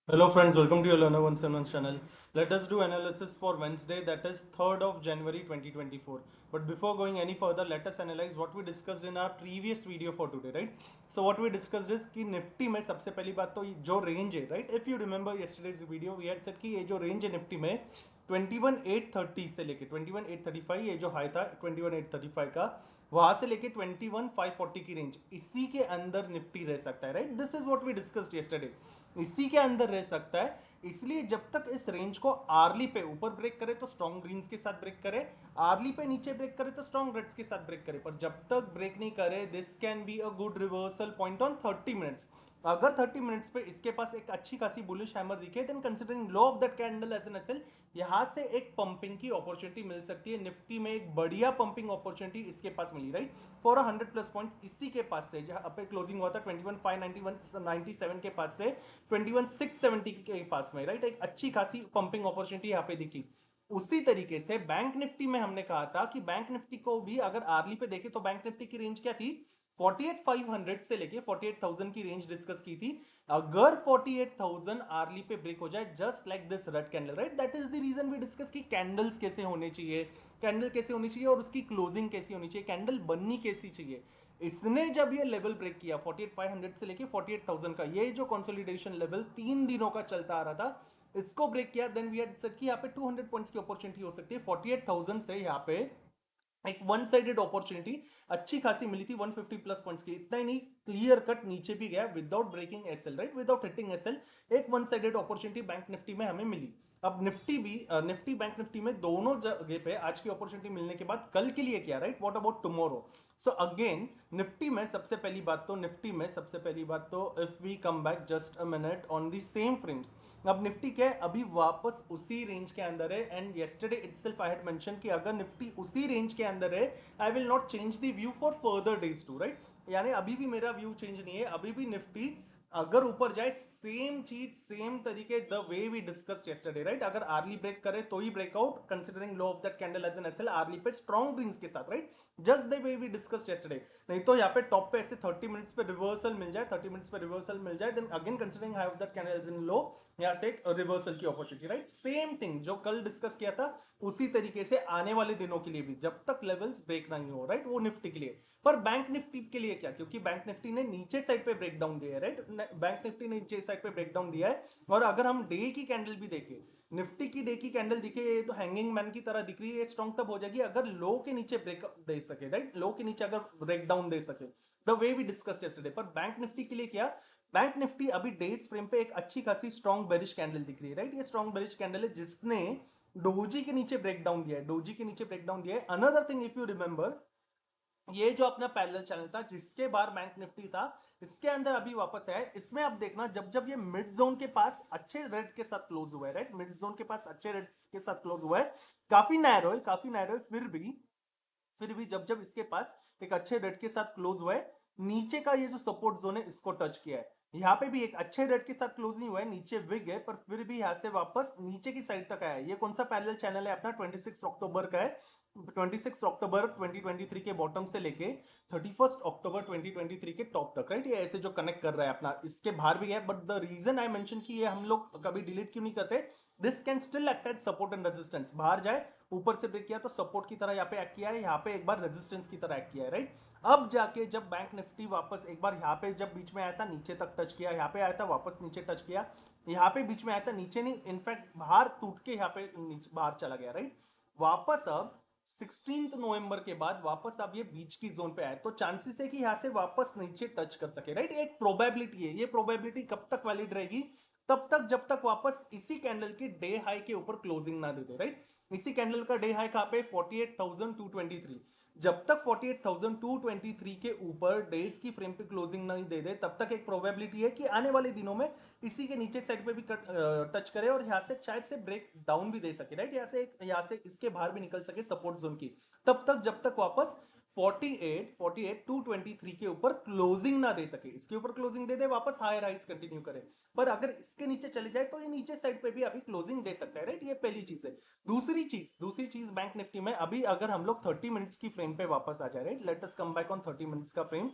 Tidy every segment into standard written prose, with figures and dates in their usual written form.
Hello friends, welcome to your Learner 171 channel. Let us do analysis for Wednesday, that is 3rd of January 2024. But before going any further, let us analyze what we discussed in our previous video for today, right? So what we discussed is कि Nifty में सबसे पहली बात तो जो range है, right? If you remember yesterday's video, we had said कि ये जो रेंज है निफ्टी में 21,830 से लेके 21,835, ये जो हाई था 21,835 का, वहां से लेके 21,540 की रेंज, इसी के अंदर निफ्टी रह सकता है, right? This is what we discussed yesterday. इसी के अंदर रह सकता है, इसलिए जब तक इस रेंज को आर्ली पे ऊपर ब्रेक करे तो स्ट्रॉन्ग ग्रीन्स के साथ ब्रेक करे, आर्ली पे नीचे ब्रेक करे तो स्ट्रॉन्ग रेड्स के साथ ब्रेक करे, पर जब तक ब्रेक नहीं करे this can be a good reversal point on 30 minutes. अगर 30 मिनट्स पे इसके पास एक अच्छी खासी बुलिश हैमर दिखे, then considering low of that candle as an SL, यहां से एक पंपिंग की अपॉर्चुनिटी मिल सकती है। निफ्टी में एक बढ़िया पंपिंग अपॉर्चुनिटी इसके पास मिली, राइट, फॉर 100+ पॉइंट्स इसी के पास से, जहां पे क्लोजिंग हुआ था 21,597 के पास से 21,670 के पास में, राइट, एक अच्छी खासी पंपिंग अपॉर्चुनिटी यहाँ पे दिखी। उसी तरीके से बैंक निफ्टी में हमने कहा था कि बैंक निफ्टी को भी अगर आर्ली पे देखे तो बैंक निफ्टी की रेंज क्या थी, 48,500 से लेके 48,000 की रेंज डिस्कस की थी। अगर 48,000 आर्ली पे ब्रेक हो जाए just like this red candle, right, that is the reason we discuss की कैंडल्स कैसे होने चाहिए, कैंडल कैसे होनी चाहिए और उसकी क्लोजिंग कैसी होनी चाहिए, कैंडल बननी कैसी चाहिए। इसने जब ये लेवल ब्रेक किया 48,500 से लेके 48,000 का, ये जो कंसोलिडेशन लेवल 3 दिनों का चलता आ रहा था, इसको ब्रेक किया, देन वी हैड सेड कि यहाँ पे 200 पॉइंट्स की अपॉर्चुनिटी हो सकती है। 48,000 से यहाँ पे एक वन साइडेड अपॉर्चुनिटी अच्छी खासी मिली थी 150+ पॉइंट्स की। इतना ही नहीं, क्लियर कट नीचे भी गया without breaking SL, right, without hitting SL. एक one sided opportunity bank Nifty में हमें मिली। अब निफ्टी भी निफ्टी बैंक निफ्टी में दोनों जगह पे आज की अपॉर्चुनिटी मिलने के बाद कल के लिए क्या, right, what about tomorrow. So again Nifty में सबसे पहली बात तो if we come back just a minute on the same frames, अब निफ्टी क्या है, अभी वापस उसी रेंज के अंदर है। And yesterday itself I had mention कि अगर निफ्टी उसी रेंज के अंदर है, I will not change the view for further days too, right. यानी अभी भी मेरा व्यू चेंज नहीं है, अभी भी निफ्टी अगर ऊपर जाए सेम चीज सेम तरीके the way we discussed yesterday, right, अगर आर्ली ब्रेक करे तो ही breakout considering low of that candle as an SL, early पे स्ट्रॉन्ग ग्रीन्स के साथ, right, just the way we discussed yesterday. नहीं तो यहाँ पे टॉप पे ऐसे 30 मिनट्स पे रिवर्सल मिल जाए, 30 मिनट्स पे रिवर्सल मिल जाए, then again considering high of that candle as in low, यहाँ से एक रिवर्सल की अपॉर्चुनिटी, राइट, सेम थिंग जो कल डिस्कस किया था उसी तरीके से आने वाले दिनों के लिए भी, जब तक लेवल्स ब्रेक नहीं हो, राइट, वो निफ्टी के लिए। पर बैंक निफ्टी के लिए क्या, क्योंकि बैंक निफ्टी ने नीचे साइड पे ब्रेकडाउन दिया है, राइट, बैंक निफ्टी ने नीचे साइड पे ब्रेकडाउन दिया है। और अगर हम डे की कैंडल भी देखें, निफ्टी की डे की कैंडल दिखे, ये तो हैंगिंग मैन की तरह दिख रही है, स्ट्रॉन्ग तब हो जाएगी अगर लो के नीचे ब्रेक दे सके, राइट, लो के नीचे अगर ब्रेकडाउन दे सके, the way we discussed yesterday. पर बैंक निफ्टी के लिए क्या, बैंक निफ्टी अभी डेज फ्रेम पे एक अच्छी खासी स्ट्रॉन्ग बेरिश कैंडल दिख रही है, राइट, ये स्ट्रॉन्ग बेरिश कैंडल है जिसने डोजी के नीचे ब्रेकडाउन दिया है, डोजी के नीचे ब्रेकडाउन दिया है। Another thing if you remember, ये जो अपना पैरेलल चैनल था जिसके बाहर बैंक निफ्टी था, इसके अंदर अभी वापस आया है। इसमें आप देखना जब जब ये मिड जोन के पास अच्छे रेड के साथ क्लोज हुआ है, राइट, मिड जोन के पास अच्छे रेड के साथ क्लोज हुआ है, काफी नैरो है, काफी नैरो है, फिर भी जब जब इसके पास एक अच्छे रेड के साथ क्लोज हुआ है, नीचे का ये जो सपोर्ट जोन है इसको टच किया है। यहाँ पे भी एक अच्छे रेड के साथ क्लोज नहीं हुआ है, नीचे विग है, पर फिर भी यहाँ से वापस नीचे की साइड तक आया है। ये कौन सा पैरेलल चैनल है अपना, 26 अक्टूबर का है, 26 अक्टूबर 2023 के बॉटम से लेके 31 अक्टूबर 2023 के टॉप तक, राइट, ये ऐसे जो कनेक्ट कर रहा है अपना, इसके बाहर भी है। But the reason I mention कि ये हम लोग कभी डिलीट क्यों नहीं करते, this can still act at support and resistance. बाहर जाए, ऊपर से ब्रेक किया तो सपोर्ट की तरह यहाँ पे एक्ट किया है, यहाँ पे एक बार रेजिस्टेंस की तरह एक्ट किया है, राइट। अब जाके जब बैंक निफ्टी वापस एक बार यहाँ पे जब बीच में आया था नीचे तक टच किया, यहाँ पे आया था वापस नीचे टच किया, यहाँ पे बीच में आया था नीचे नहीं, इनफैक्ट बाहर टूट के यहाँ पे नीचे बाहर चला गया, राइट। वापस अब 16 नवंबर के बाद वापस अब ये बीच की जोन पे आए तो चांसेस है कि यहां से वापस नीचे टच कर सके, राइट, एक प्रोबेबिलिटी है। ये प्रोबेबिलिटी कब तक वैलिड रहेगी, तब तक जब तक वापस इसी कैंडल की डे हाई के ऊपर क्लोजिंग ना दे दे, राइट। इसी कैंडल का डे हाई कहां पे, 48,223। जब तक 48,223 के ऊपर डेज की फ्रेम पे क्लोजिंग नहीं दे दे, तब तक एक प्रोबेबिलिटी है कि आने वाले दिनों में इसी के नीचे साइड पे भी टच करे और यहाँ से शायद से ब्रेक डाउन भी दे सके, राइट, यहाँ से इसके बाहर भी निकल सके सपोर्ट जोन की, तब तक जब तक वापस 48,223 के ऊपर क्लोजिंग ना दे सके। इसके ऊपर क्लोजिंग दे दे, वापस हायर हाइस कंटिन्यू करे, पर अगर इसके नीचे चले जाए तो ये नीचे साइड पे भी अभी क्लोजिंग दे सकता है, राइट, ये पहली चीज है। दूसरी चीज बैंक निफ्टी में अभी अगर हम लोग 30 मिनट्स की फ्रेम पे वापस आ जाए, right, let us come back on 30 minutes का फ्रेम।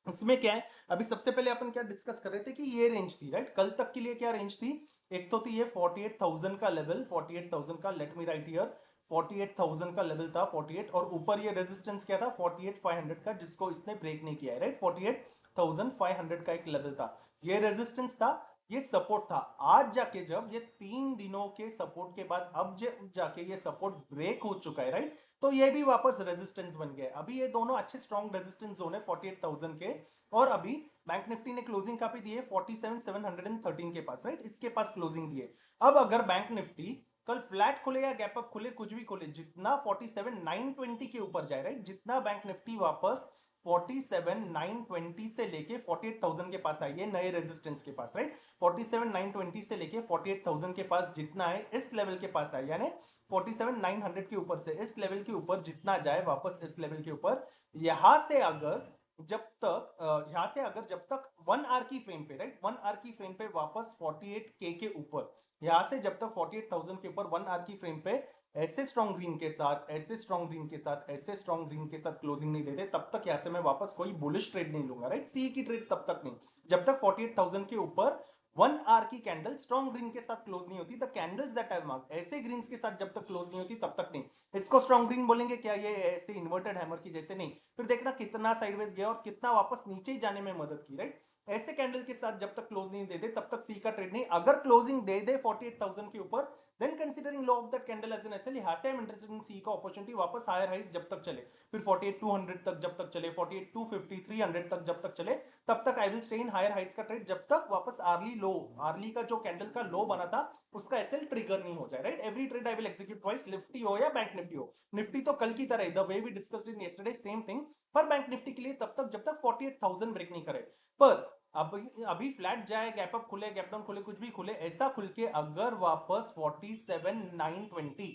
इसमें क्या है, अभी सबसे पहले अपन क्या डिस्कस कर रहे थे कि ये रेंज थी, राइट? कल तक के लिए क्या रेंज थी? एक तो थी ये 48,000 का लेवल, 48,000 का, लेट मी राइट हियर, 48,000 का लेवल था 48, और ऊपर ये रेजिस्टेंस क्या था 48,500 का, जिसको इसने ब्रेक नहीं किया है, राइट? 48,500 का एक लेवल था, ये रेजिस्टेंस था, ये सपोर्ट था। आज जाके जब ये 3 दिनों के सपोर्ट के बाद अब जाके ये सपोर्ट ब्रेक हो चुका है, राइट? तो ये भी वापस रेजिस्टेंस बन गया है। अभी ये दोनों अच्छे स्ट्रॉन्ग रेजिस्टेंस जोन है 48,000 के, और अभी बैंक निफ्टी ने क्लोजिंग काफी दी है 47,713 के पास, राइट? इसके पास क्लोजिंग दी है। अब अगर बैंक निफ्टी कल फ्लैट खुले या गैप अप खुले, कुछ भी खुले, जितना 47,920 के ऊपर जाए, राइट, जितना बैंक निफ्टी वापस 47,920 से लेके 48,000 के पास आई है नए रेजिस्टेंस के पास, राइट? 47,920 से लेके 48,000 के पास जितना है, इस लेवल के पास है, यानी 47,900 के ऊपर से इस लेवल के ऊपर जितना जाए वापस इस लेवल के ऊपर, यहां से अगर जब तक 1 आवर की फ्रेम पे, राइट, 1 आवर की फ्रेम पे वापस 48K के ऊपर, यहां से जब तक 48,000 के ऊपर 1 आवर की फ्रेम पे ऐसे स्ट्रॉन्ग ग्रीन के साथ, ऐसे स्ट्रॉन्ग ग्रीन के साथ, ऐसे स्ट्रॉन्ग ग्रीन के साथ क्लोजिंग नहीं देते, तब तक यहां से मैं वापस कोई बुलिश ट्रेड नहीं लूंगा, राइट? सी की ट्रेड तब तक नहीं, जब तक 48,000 के ऊपर 1 आवर की कैंडल स्ट्रॉन्ग ग्रीन के साथ क्लोज नहीं होती। The candles that I mark, ऐसे ग्रीन्स के साथ जब तक क्लोज नहीं होती तब तक नहीं, इसको स्ट्रॉन्ग ग्रीन बोलेंगे क्या? ये ऐसे इन्वर्टेड हैमर की जैसे नहीं। फिर देखना कितना साइडवेज गया और कितना वापस नीचे ही जाने में मदद की, राइट? ऐसे कैंडल के साथ जब तक क्लोज नहीं दे दे तब तक सी का ट्रेड नहीं। अगर क्लोजिंग दे दे 48,000 के ऊपर, then considering low of that candle as an SL, यहां से आई एम इंटरेस्टेड इन सी का अपॉर्चुनिटी वापस हायर हाइज जब तक चले, फिर 48,200 तक जब तक चले, 48,250 300 तक जब तक चले, तब तक I will stay in higher heights का ट्रेड, जब तक वापस आर्ली का जो कैंडल का लो बना था उसका एसएल ट्रिगर नहीं हो जाए, right? Every trade I will execute twice, Nifty हो या बैंक निफ्टी हो। निफ्टी तो कल की तरह, the way we discussed in yesterday, same thing पर बैंक निफ्टी के लिए तब तक जब तक 48,000 ब्रेक नहीं करे। पर अभी फ्लैट जाए, गैप अप खुले, गैप डाउन खुले, कुछ भी खुले, ऐसा खुल के अगर वापस 47,920,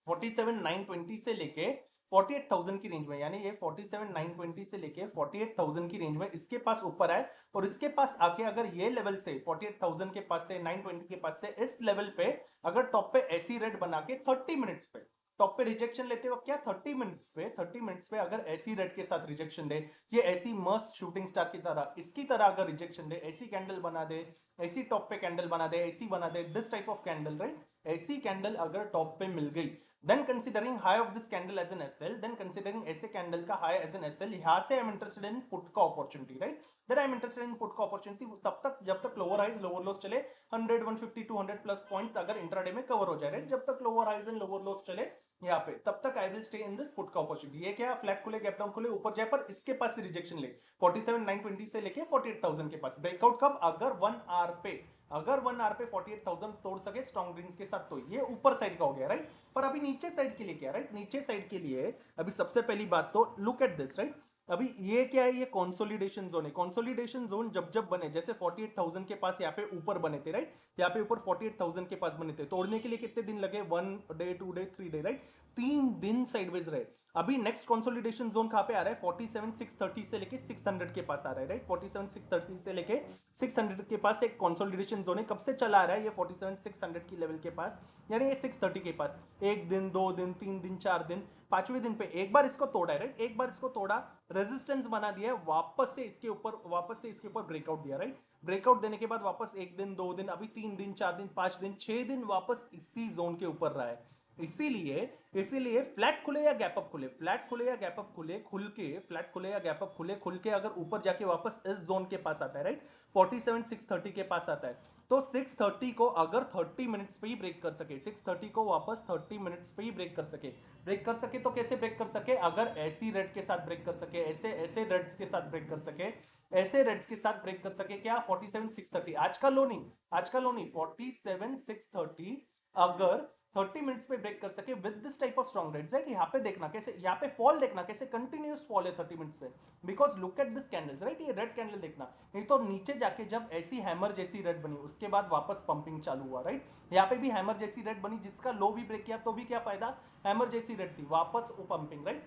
47,920 से लेके 48,000 की रेंज में, यानी ये 47,920 से लेके 48,000 की रेंज में इसके पास ऊपर आए, और इसके पास आके अगर ये लेवल से 48,000 के पास से 920 के पास से इस लेवल पे अगर टॉप पे ऐसी रेड बना के 30 मिनट्स पे टॉप पे रिजेक्शन लेते वक्त, क्या 30 मिनट्स पे अगर ऐसी रेड के साथ रिजेक्शन दे, ये ऐसी मस्त शूटिंग स्टार की तरह इसकी तरह अगर रिजेक्शन दे, ऐसी कैंडल बना दे, ऐसी टॉप पे कैंडल बना दे, ऐसी बना दे, this type of candle, right? ऐसी कैंडल अगर टॉप पे मिल गई, then considering high of this candle as an SL, then considering ऐसे कैंडल का high as an SL, यहां से I'm interested in put का opportunity, right? then I'm interested in put का opportunity तब तक जब तक lower highs lower lows चले 100 150 200 plus points अगर इंट्राडे में कवर हो जाए, right? जब तक lower highs and lower lows चले यहाँ पे, तब तक I will stay in this put का opportunity। ये क्या, फ्लैट खुले, गैप डाउन खुले, ऊपर जाए, पर इसके पास से रिजेक्शन ले 47,920 से लेके 48,000 के पास ब्रेकआउट कब? अगर 1 आवर पे, अगर 1 आवर पे 48,000 तोड़ सके स्ट्रॉन्ग ग्रीन्स के साथ, तो ये ऊपर साइड का हो गया, राइट? पर अभी नीचे साइड के लिए क्या, राइट? नीचे साइड के लिए अभी सबसे पहली बात तो लुक एट दिस, राइट? अभी ये क्या है? ये कंसोलिडेशन जोन है। कंसोलिडेशन जोन जब जब बने, जैसे 48,000 के पास यहाँ पे ऊपर बने थे, राइट? यहाँ पे ऊपर 48,000 के पास बने थे, तोड़ने के लिए कितने दिन लगे? 1 डे 2 डे 3 डे, राइट? 3 दिन साइडवेज रहे। अभी नेक्स्ट कंसोलिडेशन जोन कहां पे आ रहा है? 47,630 से लेके 600 के पास आ रहा है, राइट? 47,630 से लेके 600 के पास एक कंसोलिडेशन जोन है। कब से चला आ रहा है ये? 47,600 की लेवल के पास, यानी ये 630 के पास, 1 दिन 2 दिन 3 दिन 4 दिन, 5वें दिन पे एक बार इसको तोड़ा है, राइट? एक बार इसको तोड़ा, रेजिस्टेंस बना दिया, वापस से इसके ऊपर ब्रेकआउट दिया, राइट? ब्रेकआउट देने के बाद वापस 1 दिन 2 दिन, अभी 3 दिन 4 दिन 5 दिन 6 दिन वापस इसी जोन के ऊपर रहा है। इसीलिए इसीलिए फ्लैट खुले या गैप अप खुले, फ्लैट खुले या गैप अप खुले, खुल के फ्लैट खुले या गैप अप खुले, खुल के अगर ऊपर जाके वापस इस जोन के पास आता है, राइट? 47,630 के पास आता है, तो 630 को अगर 30 मिनट्स पे ही ब्रेक कर सके, 630 को वापस 30 मिनट्स पे ही ब्रेक कर सके तो कैसे ब्रेक कर सके? अगर ऐसी रेड के साथ ब्रेक कर सके, ऐसे ऐसे रेड्स के साथ ब्रेक कर सके, ऐसे रेड्स के साथ ब्रेक कर सके, क्या? 47,630 आज का लो नहीं, आज का लो नहीं, 47,630 अगर 30 मिनट्स पे ब्रेक कर सके with this type of strong reds, right? यहाँ पे देखना कैसे, यहाँ पे फॉल देखना कैसे कंटिन्यूस फॉल है 30 मिनट्स पे, because look at this candles, right? ये रेड कैंडल देखना, नहीं तो नीचे जाके जब ऐसी हैमर जैसी रेड बनी उसके बाद वापस पंपिंग चालू हुआ, राइट? यहाँ पे भी हैमर जैसी रेड बनी, जिसका लो भी ब्रेक किया तो भी क्या फायदा? हैमर जैसी रेड थी, वापस पंपिंग, राइट?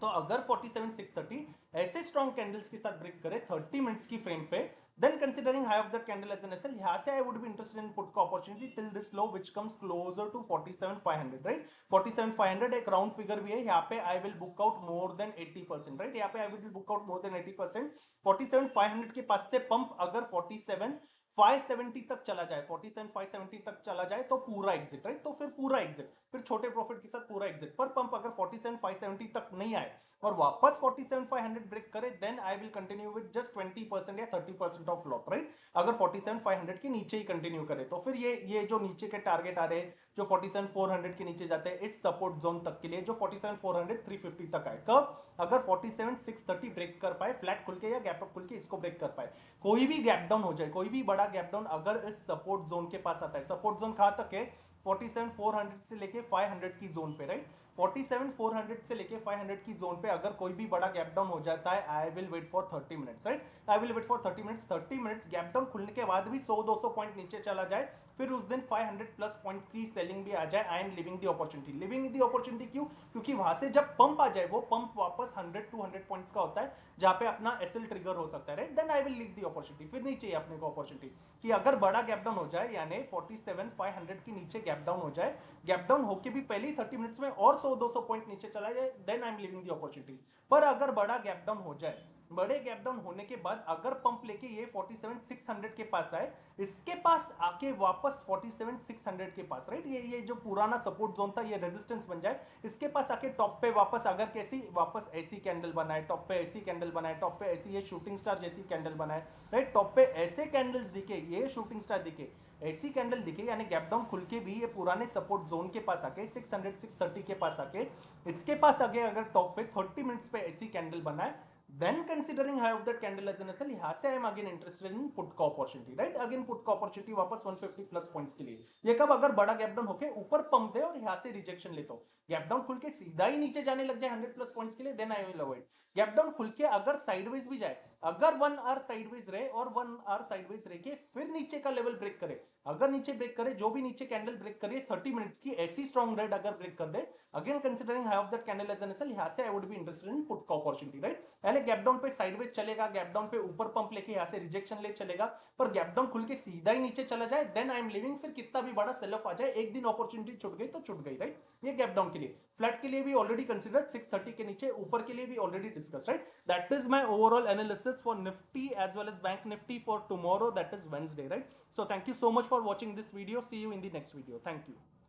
तो अगर 47,630 ऐसे स्ट्रॉन्ग कैंडल्स के साथ ब्रेक करे 30 मिनट्स की फ्रेम पे, Then considering high of that candle as an SL, यहाँ से I would be interested in put का opportunity till this low which comes closer to 47,500, right? 47,500 एक round figure भी है, यहाँ पे I will book out more than 80%, right? यहाँ पे I will book out more than 80%. 47,500 के पास से pump अगर 47,570 तक चला जाए, 47,570 तक चला जाए तो पूरा एग्जिट, राइट? तो फिर पूरा एग्जिट, फिर छोटे प्रॉफिट के साथ पूरा एग्जिट। पर पंप अगर 47,570 तक नहीं आए और वापस 47,500 ब्रेक करे, then I will continue with just 20% या 30% ऑफ लॉट, राइट? अगर 47,500 के नीचे ही कंटिन्यू करे तो फिर ये जो नीचे के टारगेट आ रहे हैं, जो 47,400 के नीचे जाते हैं, इस सपोर्ट जोन तक के लिए, जो 47,400 350 तक आए। कब? अगर 47,630 ब्रेक कर पाए, फ्लैट खुल के या गैप अप खुल के इसको ब्रेक कर पाए। कोई भी गैप डाउन हो जाए, कोई भी बड़ा गैप डाउन अगर इस सपोर्ट जोन के पास आता है, सपोर्ट जोन कहां तक है? 47,400 से लेके 500 की जोन पे, राइट? 47,400 से लेके 500 की जोन पे अगर कोई भी बड़ा गैप डाउन हो जाता है, I will wait for 30 minutes, right? I will wait for 30 minutes. 30 minutes gap down खुलने के बाद भी 100-200 पॉइंट नीचे चला जाए, फिर उस दिन 500 प्लस पॉइंट की सेलिंग भी आ जाए, आई am living the opportunity. Living the opportunity क्यों? क्योंकि वहां से जब पंप आ जाए, वो पंप वापस 100-200 पॉइंट्स का होता है, जहां पे अपना एसएल ट्रिगर हो सकता है, right? Then I will leave the opportunity. फिर नहीं चाहिए अपने को अपॉर्चुनिटी कि अगर बड़ा गैप डाउन हो जाए, यानी 47,500 के नीचे गैप डाउन हो जाए, गैप डाउन होके भी पहले ही 30 मिनट्स में और 100-200 पॉइंट नीचे चला जाए, then I am living the opportunity. पर अगर बड़ा गैप डाउन हो जाए, बड़े गैप डाउन होने के बाद अगर पंप लेके ये 47,600 के पास आए, इसके पास आके वापस 47,600 के पास, राइट? ये जो पुराना सपोर्ट जोन था, ये रेजिस्टेंस बन जाए, इसके पास आके टॉप पे वापस अगर कैसी वापस ऐसी कैंडल बनाए, टॉप पे ऐसी कैंडल बनाए, टॉप पे ऐसी ये शूटिंग स्टार जैसी कैंडल बनाए, राइट? टॉप पे ऐसे कैंडल्स दिखे, ये शूटिंग स्टार दिखे, ऐसी कैंडल दिखे, यानी गैप डाउन खुल के भी ये पुराने सपोर्ट जोन के पास आके 600-630 के पास आके इसके पास आगे अगर टॉप पे 30 मिनट्स पे ऐसी कैंडल बनाए, then considering high of that candle as an SL, यहाँ से I am again interested in put का opportunity, right? Again put का opportunity वापस 150 प्लस पॉइंट्स के लिए। ये कब? अगर बड़ा गैप डाउन होके ऊपर पंप दे और यहाँ से रिजेक्शन ले, तो गैप डाउन खुल के सीधा ही नीचे जाने लग जाए 100 प्लस पॉइंट्स के लिए, then I will avoid. Gap down खुल के अगर साइडवेज भी जाए, अगर 1 आवर साइडवेज रहे और 1 आवर साइडवेज रह के फिर नीचे का लेवल ब्रेक करे, अगर नीचे ब्रेक करे, जो भी नीचे कैंडल ब्रेक करे 30 मिनट्स की ऐसी स्ट्रॉन्ग रेड अगर ब्रेक कर दे, again considering high of that candle as an SL, यहां से I would be interested in put का अपॉर्चुनिटी, राइट? पहले गैप डाउन पे साइडवेज चलेगा, गैप डाउन पे ऊपर पंप लेके यहां से रिजेक्शन ले चलेगा, पर गैप डाउन खुल के सीधा ही नीचे चला जाए, देन आई एम लिविंग। फिर कितना भी बड़ा सेल ऑफ आ जाए, एक दिन अपॉर्चुनिटी छूट गई तो छूट गई, राइट? ये गैप डाउन के लिए। फ्लैट के लिए भी ऑलरेडी कंसीडर्ड, 630 के नीचे, ऊपर के लिए भी already discuss, right? That is my overall analysis for Nifty as well as bank nifty for tomorrow, that is Wednesday, right? So thank you so much for watching this video. See you in the next video. Thank you.